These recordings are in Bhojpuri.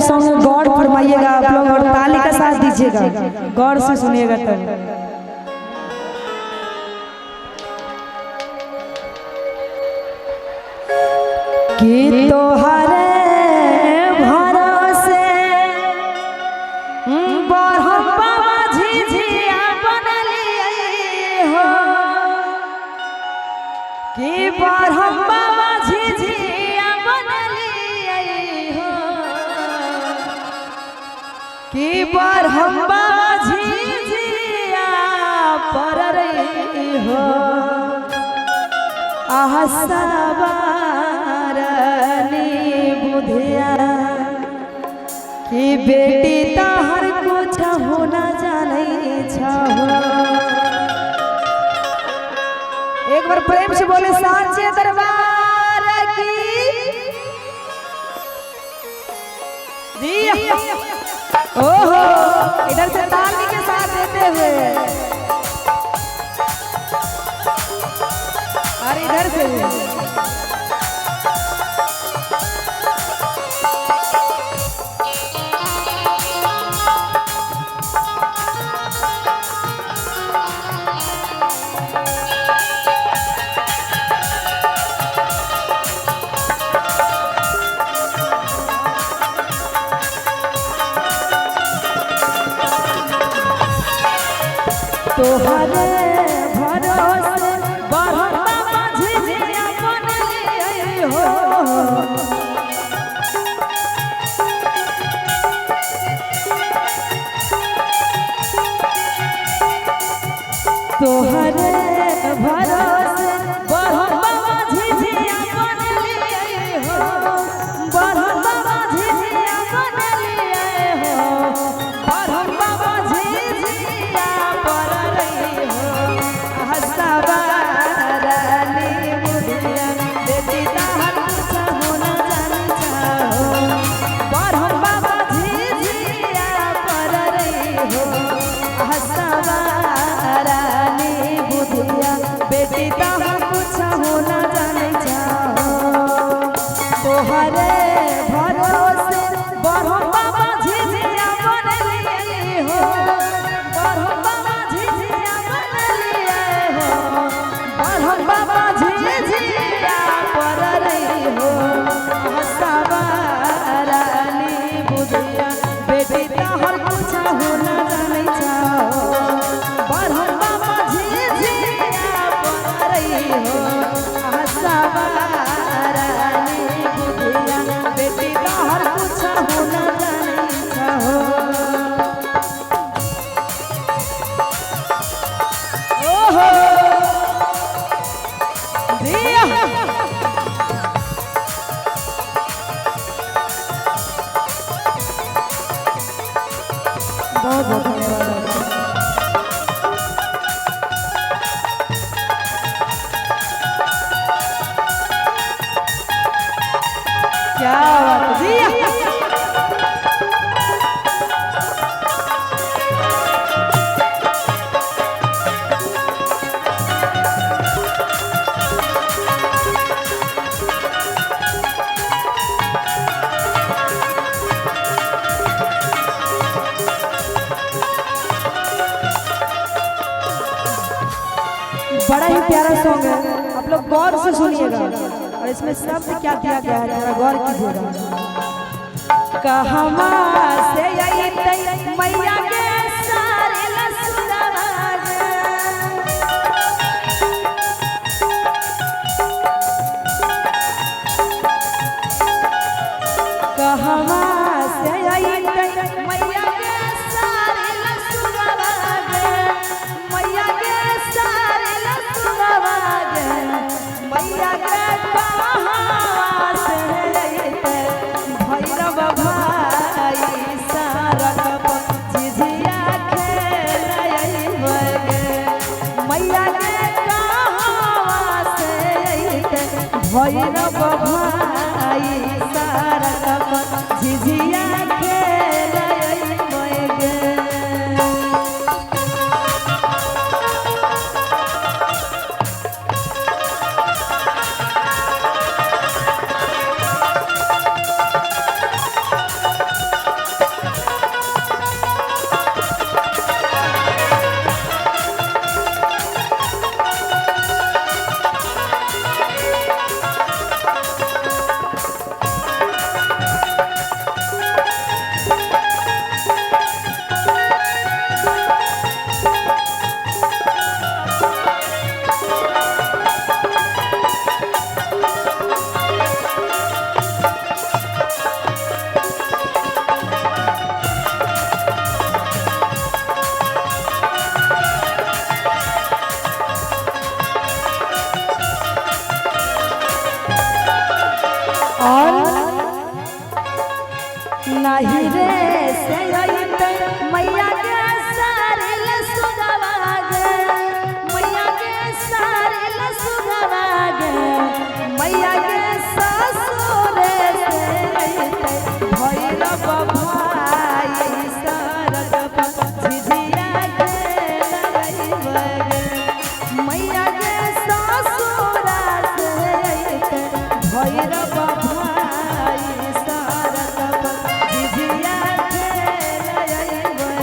सॉन्ग गौर फरमाइएगा आप लोग और ताली का साथ दीजिएगा, गौर से सुनिएगा तब। कि तोहरे भरोसे बरहम बाबा झिझिया बनलिए हो, कि बरहम बाबा झिझिया बनलिए हो, कि बरहम बाबा झिझिया पर रही हो। आहसबा कि बेटी तहर कुछ होना जाने छहो। एक बार प्रेम से बोले साचे दरबार की। ओहो, इधर से ताली के साथ देते हुए और इधर से तोहरे भरोसे बरहम बाबा झिझिया बनलिए हो। तोहरे भरोसे बरहम बाबा झिझिया बनलिए हो, बरहम बाबा झिझिया बनलिए हो, बरहम बाबा झिझिया पर रही हो। आहसबा रानी बुधिया बेटी तहर कुछ होना जाने छहो। बरहम बाबा झिझिया पर रही हो। आहसबा रानी बुधिया बेटी तहर कुछ होना जाने छहो। तोहरे भरोसे बरहम बाबा झिझिया बनलिए हो, बरहम बाबा झिझिया बनलिए हो, बरहम बाबा झिझिया पर रही हो। आहसबा रानी बुधिया बेटी तहर कुछ होना जाने छहो। बरहम बाबा झिझिया पर रही हो। आहसबा रानी बुधिया बेटी तहर कुछ होना जाने छहो। ओहो दिया बहुत बहुत धन्यवाद। क्या बात दिया। बड़ा ही प्यारा सॉन्ग है, आप लोग गौर से सुनिएगा और इसमें शब्द क्या दिया गया है जरा गौर कीजिएगा। कहमा से आई तई मैया के सारे लसुरवा गे, कहमा से आई तई मैया के सारे लसुरवा गे, मैया के सारे लसुरवा गे, मैया के कहाँ से अइते भैरव भाई सारक झिझिया खेल अइबे गे। मैया के कहाँ से अइते भैरव भाई सारक झिझिया खेल अइबे गे। नहीं रे से अइते मैया के सारे लसुगवा गे मैया के सारे लसुगवा गे मैया के ससुर से अइते भैरव भाई सरग झिझिया के लगइबे मैया के ससुर से अइते भैरव भाई सरग झिझिया के लगइबे।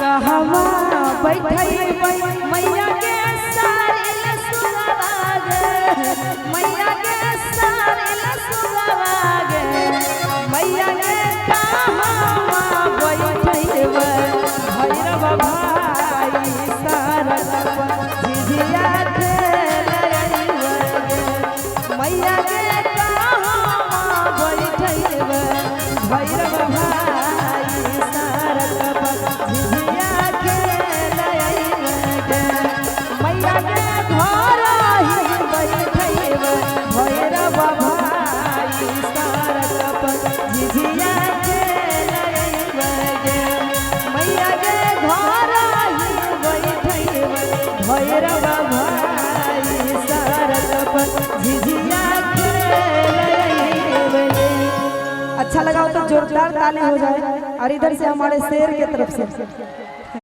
कहवा बैठई मैया के सारे लसुगवा गे मैया के सारे लसुगवा गे मैया के कहवा बैठई भैरव भाई सरग झिझिया के लगइबे मैया के कहवा बैठई भैरव भाई सरग झिझिया के लगइबे मैया के घर ही बैठइबे भैरव भाई सरग झिझिया के लगइबे मैया के घर ही बैठइबे भैरव भाई सरग झिझिया के लगइबे। अच्छा लगा हो तो जोरदार ताली हो जाए और इधर से हमारे शेर की तरफ से